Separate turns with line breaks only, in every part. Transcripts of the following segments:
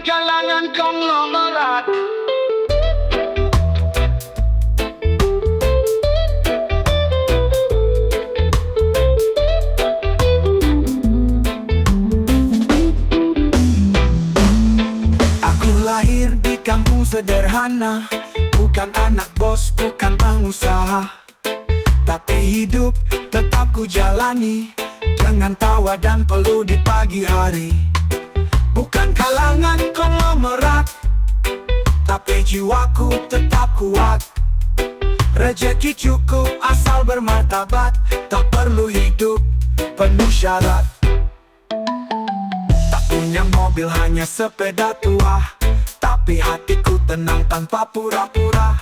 kalangan konglomerat. Aku lahir di kampung sederhana, bukan anak bos, bukan pengusaha, tapi hidup tetap ku jalani dengan tawa dan peluh di pagi hari. Bukan kalangan konglomerat, tapi jiwaku tetap kuat. Rezeki cukup asal bermartabat, tak perlu hidup penuh syarat. Tak punya mobil, hanya sepeda tua, tapi hatiku tenang tanpa pura-pura.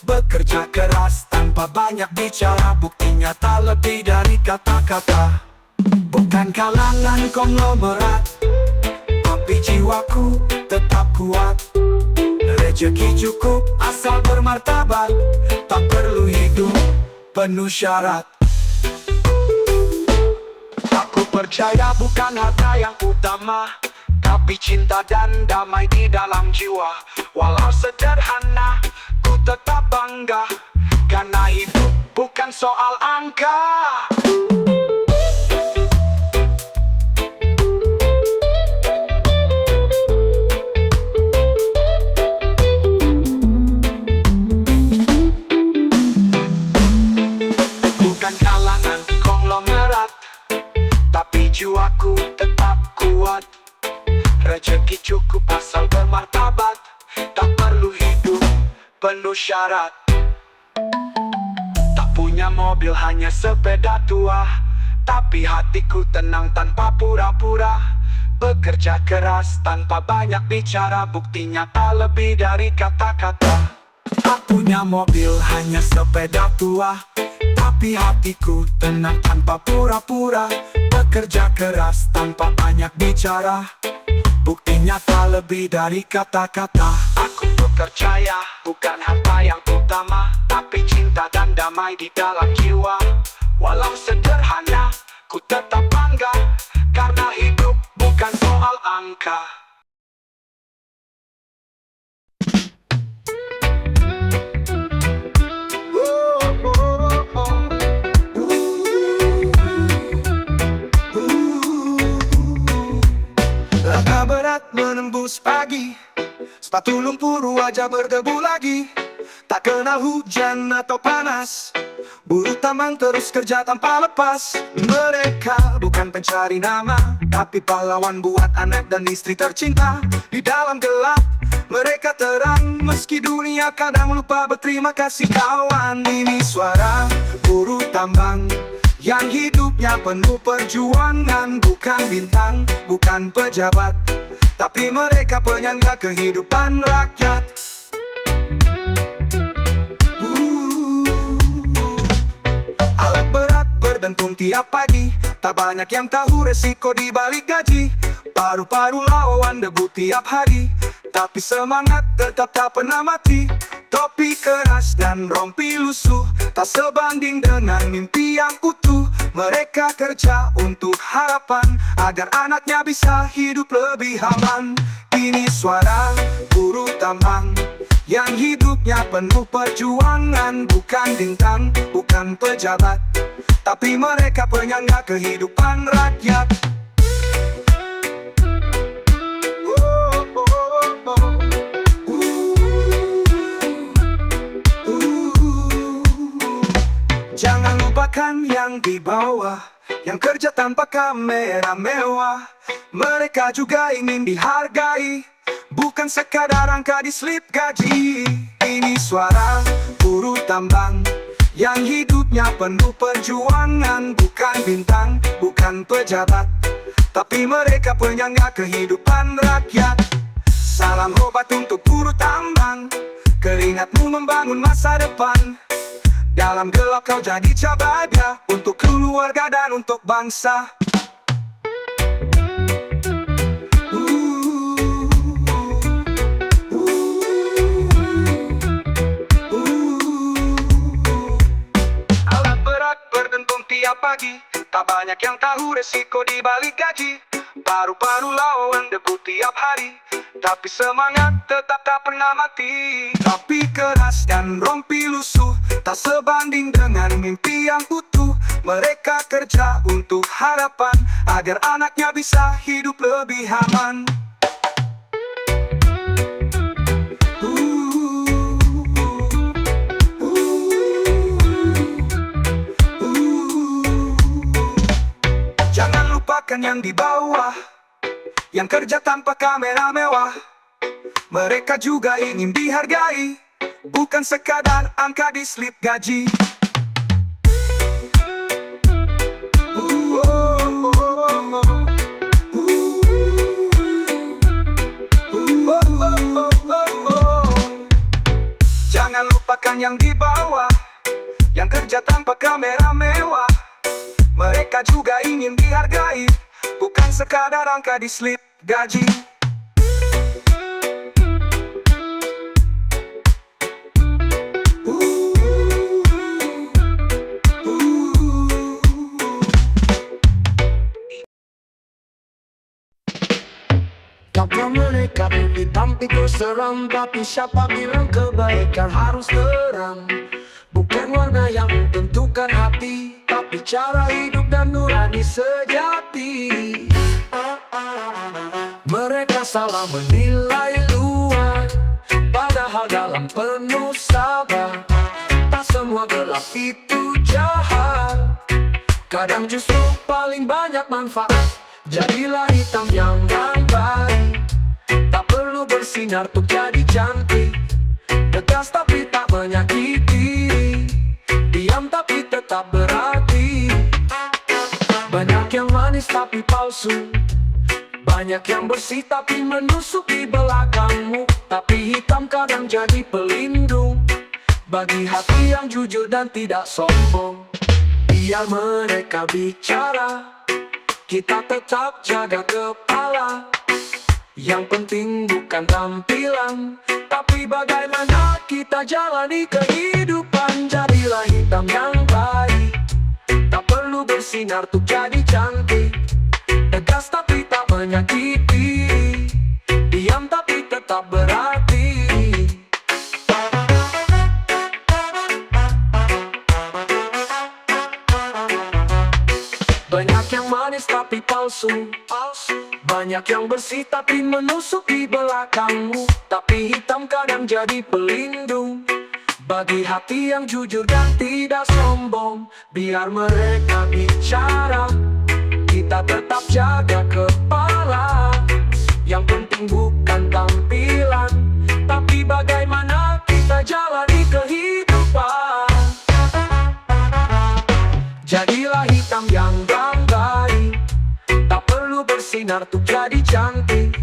Bekerja keras tanpa banyak bicara, buktinya tak lebih dari kata-kata. Bukan kalangan konglomerat, tapi jiwaku tetap kuat. Rezeki cukup asal bermartabat, tak perlu hidup penuh syarat. Aku percaya bukan harta yang utama, tapi cinta dan damai di dalam jiwa. Walau sederhana, ku tetap bangga, karena hidup bukan soal angka. Bukan kalangan konglomerat, tapi jiwaku tetap kuat. Rezeki cukup asal bermartabat, tak perlu hidup penuh syarat. Tak punya mobil, hanya sepeda tua, tapi hatiku tenang tanpa pura-pura. Bekerja keras tanpa banyak bicara, buktinya tak lebih dari kata-kata. Tak punya mobil, hanya sepeda tua, tapi hatiku tenang tanpa pura-pura. Bekerja keras tanpa banyak bicara, buktinya tak lebih dari kata-kata. Aku percaya bukan harta yang utama, tapi cinta dan damai di dalam jiwa. Walau sederhana, ku tetap bangga, karena hidup bukan soal angka. Langkah berat menembus pagi, sepatu lumpur wajah berdebu lagi. Tak kenal hujan atau panas, buruh tambang terus kerja tanpa lepas. Mereka bukan pencari nama, tapi pahlawan buat anak dan istri tercinta. Di dalam gelap mereka terang, meski dunia kadang lupa berterima kasih. Kawan, ini suara buruh tambang yang hidupnya penuh perjuangan. Bukan bintang, bukan pejabat, tapi mereka penyangga kehidupan rakyat. Alat berat berdentum tiap pagi, tak banyak yang tahu resiko di balik gaji. Paru-paru lawan debu tiap hari, tapi semangat tetap tak pernah mati. Topi keras dan rompi lusuh, tak sebanding dengan mimpi yang utuh. Mereka kerja untuk harapan, agar anaknya bisa hidup lebih aman. Ini suara buruh tambang yang hidupnya penuh perjuangan. Bukan bintang, bukan pejabat, tapi mereka penyangga kehidupan rakyat. Jangan lupakan yang di bawah, yang kerja tanpa kamera mewah. Mereka juga ingin dihargai, bukan sekadar angka di slip gaji. Ini suara buruh tambang yang hidupnya penuh perjuangan. Bukan bintang, bukan pejabat, tapi mereka penyangga kehidupan rakyat. Salam obat untuk buruh tambang, keringatmu membangun masa depan. Dalam gelap kau jadi cahaya untuk keluarga dan untuk bangsa. Alat berat berdentum tiap pagi, tak banyak yang tahu resiko di balik gaji. Paru-paru lawan debu tiap hari, Tapi semangat tetap tak pernah mati. Tapi keras dan rompi lusuh tak sebanding dengan mimpi yang utuh. Mereka kerja untuk harapan agar anaknya bisa hidup lebih aman. Jangan lupakan yang di bawah, yang kerja tanpa kamera mewah. Mereka juga ingin dihargai, bukan sekadar angka di slip gaji. Jangan lupakan yang di bawah, yang kerja tanpa kamera mewah. Mereka juga ingin dihargai, bukan sekadar angka di slip gaji.
Karena mereka hitam pikir seram, tapi siapa bilang kebaikan harus terang? Bukan warna yang menentukan hati, tapi cara hidup dan nurani sejati. Mereka salah menilai luar, padahal dalam penuh sabar. Tak semua gelap itu jahat, kadang justru paling banyak manfaat. Jadilah hitam yang baik, tak perlu bersinar untuk jadi cantik. Tegas tapi tak menyakiti, diam tapi tetap berarti. Banyak yang manis tapi palsu, banyak yang bersih tapi menusuk di belakangmu. Tapi hitam kadang jadi pelindung bagi hati yang jujur dan tidak sombong. Biar mereka bicara, kita tetap jaga kepala. Yang penting bukan tampilan, tapi bagaimana kita jalani kehidupan. Jadilah hitam yang baik, tak perlu bersinar untuk jadi cantik. Tegas tapi tak menyakiti, diam tapi tetap berarti. Banyak yang manis tapi palsu, banyak yang bersih tapi menusuk di belakangmu. Tapi hitam kadang jadi pelindung bagi hati yang jujur dan tidak sombong. Biar mereka bicara, kita tetap jaga kepala. Yang penting bukan tampilan, tapi bagaimana kita jalani kehidupan. Jadilah hitam yang baik, tak perlu bersinar untuk jadi cantik.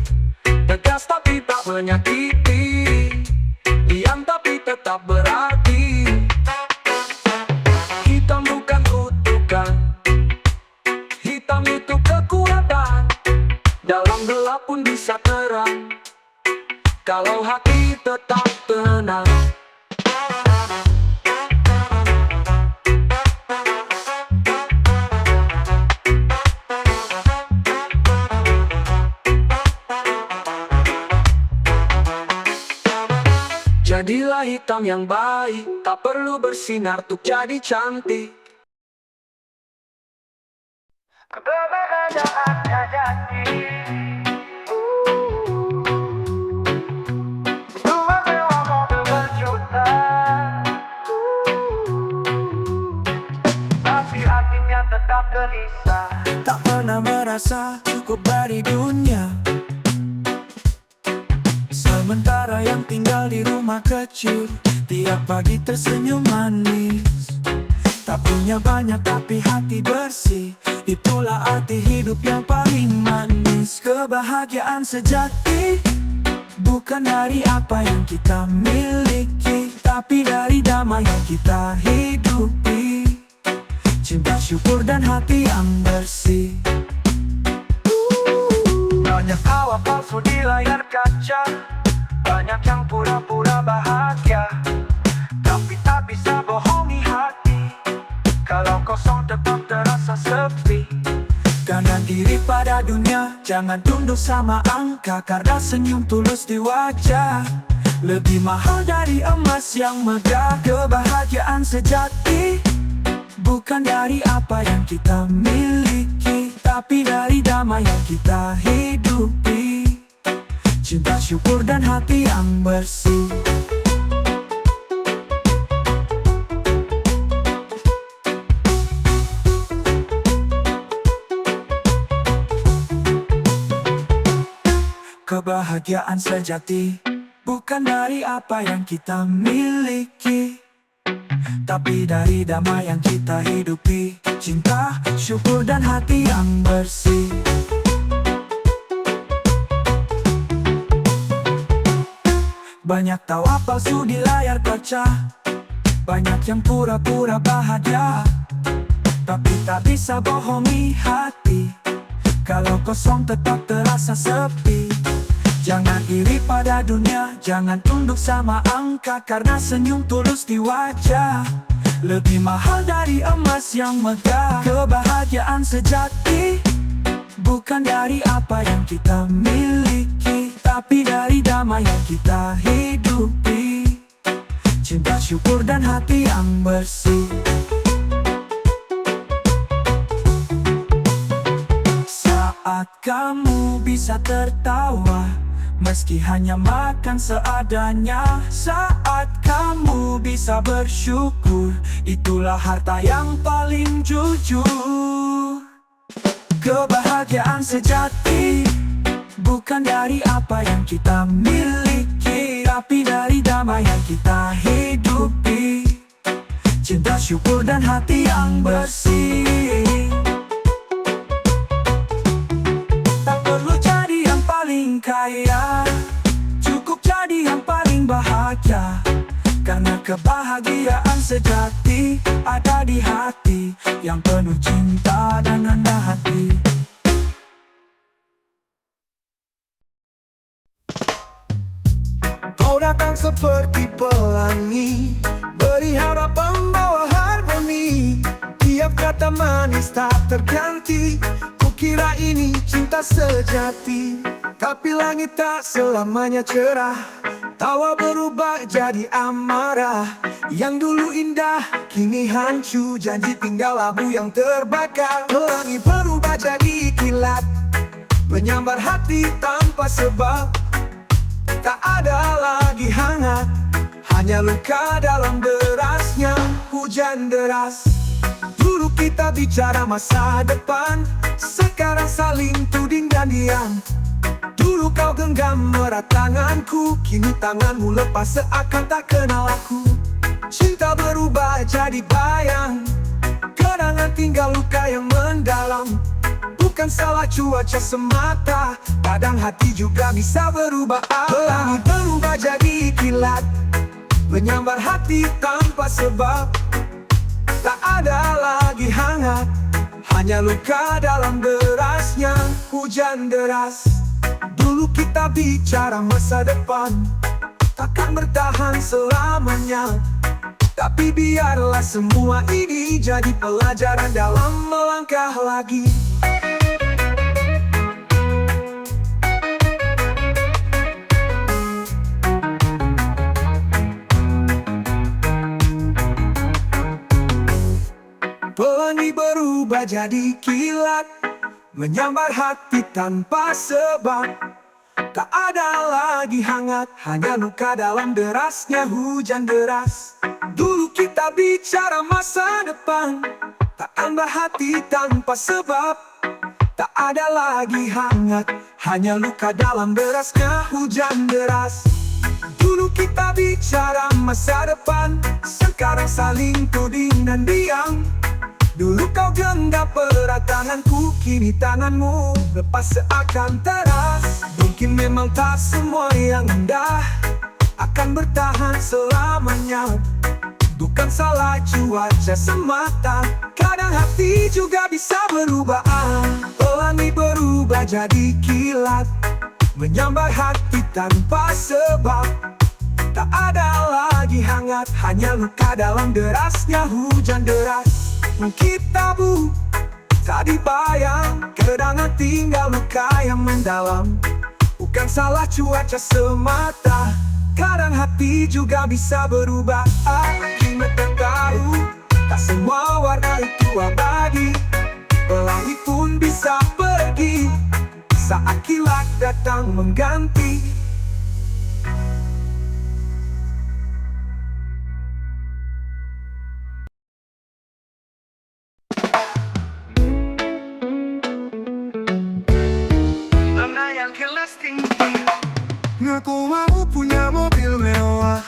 Tegas tapi tak menyakiti, diam tapi tetap berarti. Hitam bukan kutukan, hitam itu kekuatan. Dalam gelap pun bisa terang, kalau hati tetap tenang. Jadilah hitam yang baik, tak perlu bersinar untuk jadi cantik.
Keberadaannya janji, rumah mewah mobil berjuta, tapi hatinya tetap gelisah.
Tak pernah merasa cukup dari dunia, sementara yang tinggal di rumah kecil tiap pagi tersenyum manis. Tak punya banyak tapi hati bersih, itulah arti hidup yang paling manis. Kebahagiaan sejati bukan dari apa yang kita miliki, tapi dari damai yang kita hidupi. Cinta, syukur dan hati yang bersih.
Banyak awal palsu di layar kaca, banyak yang pura-pura bahagia, tapi tak bisa bohongi hati. Kalau kosong tetap terasa sepi,
Kadang iri pada dunia, jangan tunduk sama angka, karena senyum tulus di wajah lebih mahal dari emas yang megah. Kebahagiaan sejati bukan dari apa yang kita miliki, tapi dari damai yang kita hidupi. Cinta, syukur, dan hati yang bersih. Kebahagiaan sejati bukan dari apa yang kita miliki, tapi dari damai yang kita hidupi. Cinta, syukur, dan hati yang bersih. Banyak tawa palsu di layar kaca, banyak yang pura-pura bahagia, tapi tak bisa bohongi hati. Kalau kosong tetap terasa sepi. Jangan iri pada dunia, jangan tunduk sama angka, karena senyum tulus di wajah lebih mahal dari emas yang megah. Kebahagiaan sejati bukan dari apa yang kita miliki, tapi dari damai yang kita hidupi. Cinta, syukur, dan hati yang bersih. Saat kamu bisa tertawa meski hanya makan seadanya, saat kamu bisa bersyukur, itulah harta yang paling jujur. Kebahagiaan sejati bukan dari apa yang kita miliki, tapi dari damai yang kita hidupi. Cinta, syukur, dan hati yang bersih. Tak perlu jadi yang paling kaya, cukup jadi yang paling bahagia, karena kebahagiaan sejati ada di hati yang penuh cinta dan rendah hati.
Kau datang seperti pelangi, beri harapan bawa harmoni. Tiap kata manis tak terganti, kukira ini cinta sejati. Tapi langit tak selamanya cerah, tawa berubah jadi amarah. Yang dulu indah kini hancur, janji tinggal abu yang terbakar. Pelangi berubah jadi kilat, menyambar hati tanpa sebab. Tak ada lagi hangat, hanya luka dalam derasnya hujan deras. Dulu kita bicara masa depan, sekarang saling tuding dan diam. Dulu kau genggam erat tanganku, kini tanganmu lepas seakan tak kenal aku. Cinta berubah jadi bayang, kenangan tinggal luka yang mendalam. Bukan salah cuaca semata, kadang hati juga bisa berubah. Pelangi berubah jadi kilat, menyambar hati tanpa sebab. Tak ada lagi hangat, hanya luka dalam derasnya hujan deras. Dulu kita bicara masa depan, takkan bertahan selamanya. Tapi biarlah semua ini jadi pelajaran dalam melangkah lagi. Pelangi berubah jadi kilat, menyambar hati tanpa sebab. Tak ada lagi hangat, hanya luka dalam derasnya hujan deras. Dulu kita bicara masa depan, tak tambah hati tanpa sebab. Tak ada lagi hangat, hanya luka dalam derasnya hujan deras. Dulu kita bicara masa depan, sekarang saling tuding dan diam. Dulu kau genggam erat tanganku, kini tanganmu lepas seakan teras. Mungkin memang tak semua yang indah akan bertahan selamanya. Bukan salah cuaca semata, kadang hati juga bisa berubah. Pelangi berubah jadi kilat, menyambar hati tanpa sebab. Tak ada lagi hangat, hanya luka dalam derasnya hujan deras. Kita Tak dibayang, kadang tinggal luka yang mendalam. Bukan salah cuaca semata, kadang hati juga bisa berubah. Kita tahu, tak semua warna itu abadi. Pelangi pun bisa pergi saat kilat datang mengganti.
Menayang kelas tinggi.
Ngaku mau punya mobil mewah,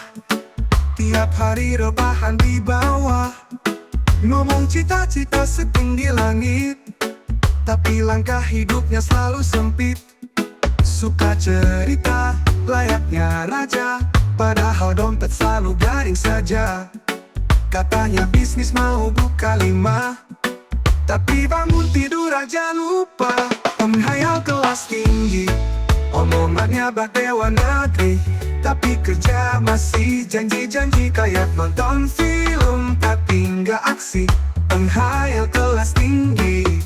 tiap hari rebahan di bawah. Ngomong cita-cita setinggi langit, tapi langkah hidupnya selalu sempit. Suka cerita layaknya raja, padahal dompet selalu garing saja. Katanya bisnis mau buka 5, tapi bangun tidur aja lupa. Penghayal kelas tinggi, omongannya bak dewa negeri, tapi kerja masih janji-janji kayak nonton film tapi nggak aksi. Penghayal kelas tinggi,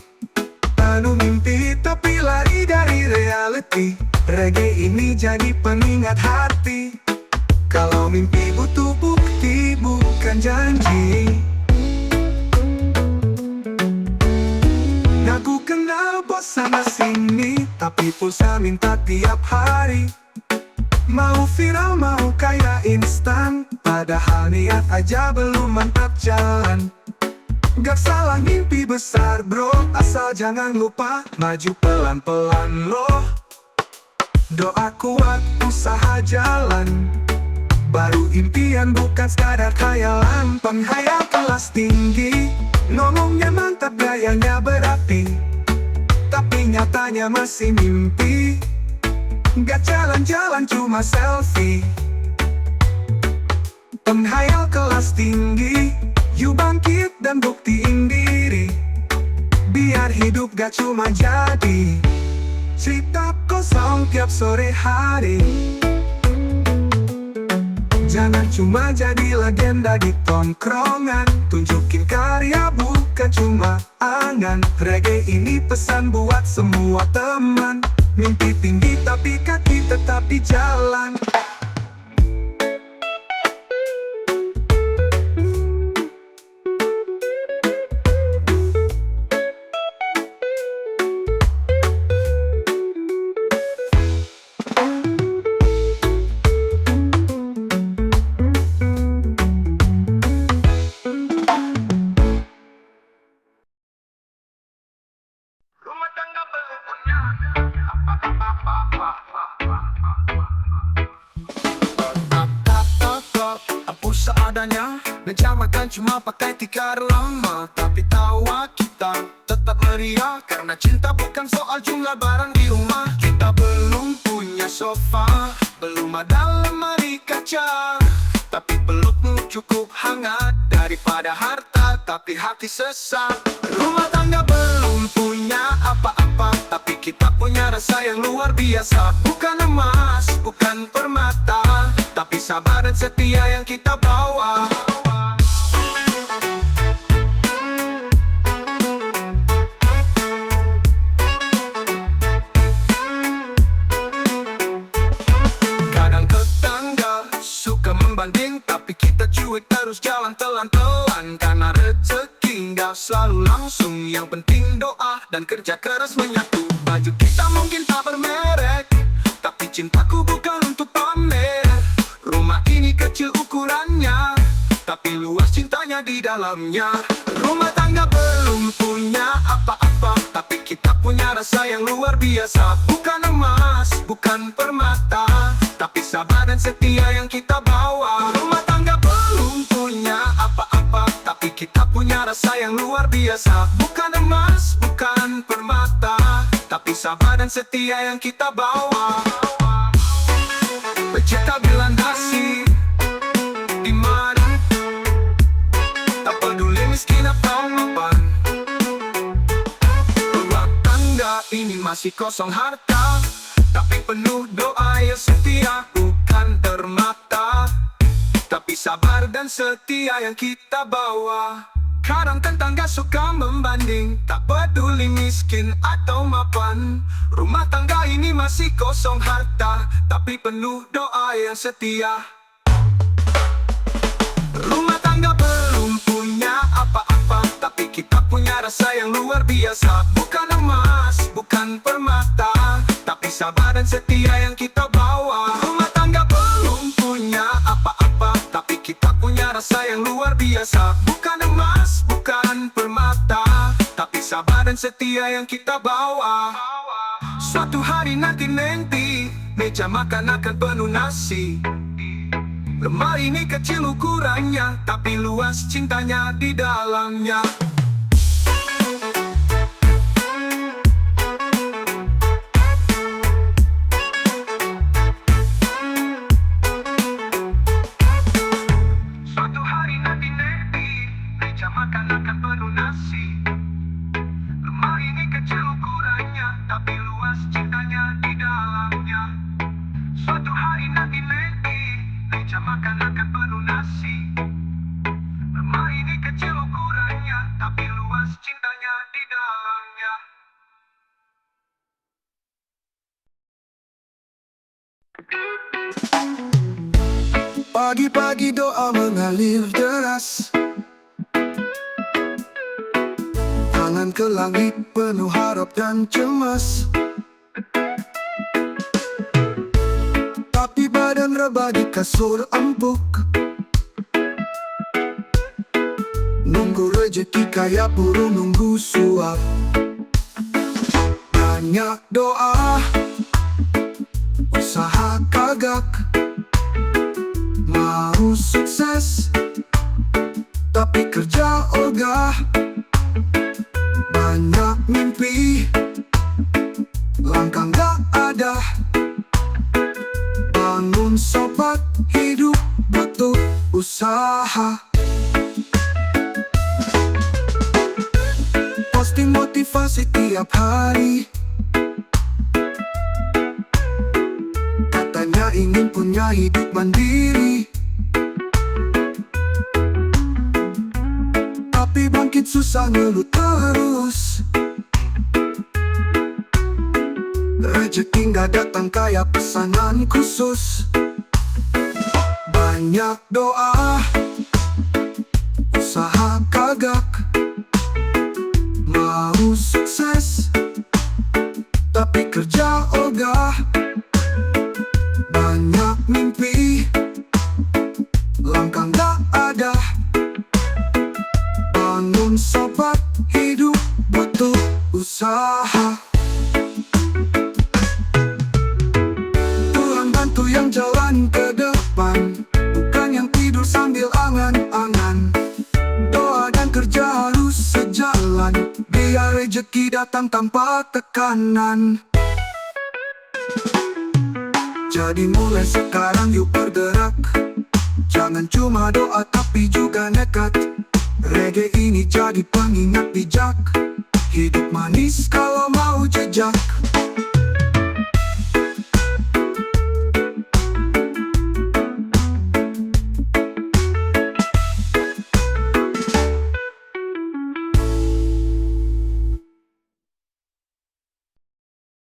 penuh mimpi tapi lari dari reality. Reggae ini jadi pengingat hati, kalau mimpi butuh bukti bukan janji. Ngaku kenal bos sana sini, tapi pulsa minta tiap hari. Mau viral mau kaya instan, padahal niat aja belum mantap jalan. Gak salah mimpi besar bro, asal jangan lupa maju pelan-pelan loh. Doa kuat, usaha jalan, baru impian bukan sekadar khayalan. Penghayal kelas tinggi, ngomongnya mantap gayanya berapi, tapi nyatanya masih mimpi. Gak jalan-jalan cuma selfie. Penghayal kelas tinggi, yuk bangkit dan buktiin diri, biar hidup gak cuma jadi cerita kosong tiap sore hari. Jangan cuma jadi legenda di tongkrongan, tunjukin karya bukan cuma angan. Reggae ini pesan buat semua teman, mimpi tinggi tapi kaki tetap di jalan.
Rumah tangga belum punya
Hapus seadanya, menjamakan cuma pakai tikar lama. Tapi tawa kita tetap meriah, karena cinta bukan soal jumlah barang di rumah. Kita belum punya sofa, belum ada lemari kaca, tapi pelukmu cukup hangat daripada harta, tapi hati sesak. Rumah tangga belum punya apa-apa, tapi kita punya rasa yang luar biasa. Bukan emas, bukan permata, tapi sabar dan setia yang kita bawa. Kadang tetangga suka membanding, tapi kita cuek terus jalan telan-telan. Karena rezeki nggak selalu langsung, yang penting doa dan kerja keras menyatu. Baju kita mungkin tak bermerek, tapi cintaku bukan untuk pamer. Rumah ini kecil ukurannya, tapi luas cintanya di dalamnya. Rumah tangga belum punya apa-apa, tapi kita punya rasa yang luar biasa. Bukan emas, bukan permata, tapi sabar dan setia yang kita bawa. Rumah tangga belum punya apa-apa, tapi kita punya rasa yang luar biasa. Bukan emas, bukan permata, tapi sabar dan setia yang kita bawa. Bercita bilandasi di mana, tak peduli miskin atau mapan. Rumah tangga ini masih kosong harta, tapi penuh doa yang setia. Bukan permata, tapi sabar dan setia yang kita bawa. Kadang tetangga suka membanding, tak peduli miskin atau mapan. Rumah tangga ini masih kosong harta, tapi penuh doa yang setia. Rumah tangga belum punya apa-apa, tapi kita punya rasa yang luar biasa. Bukan emas, bukan permata, tapi sabar dan setia yang kita bawa. Rumah tangga belum punya apa-apa, tapi kita punya rasa yang luar biasa. Bukan emas, bukan permata, tapi sabar dan setia yang kita bawa. Suatu hari nanti meja makan akan penuh nasi. Lemari ini kecil ukurannya, tapi luas cintanya di dalamnya. Suatu hari nanti meja makan akan penuh nasi. Lemari ini kecil ukurannya, tapi luas cintanya di dalamnya. Suatu hari nanti meja makan akan penuh nasi. Lemari ini kecil ukurannya, tapi luas cintanya di dalamnya. Pagi-pagi doa mengalir deras, tangan ke langit penuh harap dan cemas. Tapi badan rebah di kasur empuk, nunggu rejeki kayak burung nunggu suap. Banyak doa, usaha kagak, mau sukses, tapi kerja ogah. Banyak mimpi, langkah gak ada. Bangun sobat, hidup butuh usaha. Posting motivasi tiap hari, katanya ingin punya hidup mandiri. Tapi bangkit susah ngeluh terus, rezeki gak datang kayak pesanan khusus. Banyak doa, usaha kagak, mau sukses, tapi kerja ogah. Banyak mimpi, langkah gak ada. Bangun sobat, hidup butuh usaha. Yang jalan ke depan, bukan yang tidur sambil angan-angan. Doa dan kerja harus sejalan, biar rezeki datang tanpa tekanan. Jadi mulai sekarang yuk bergerak, jangan cuma doa tapi juga nekat. Reggae ini jadi pengingat bijak, hidup manis kalau mau jejak.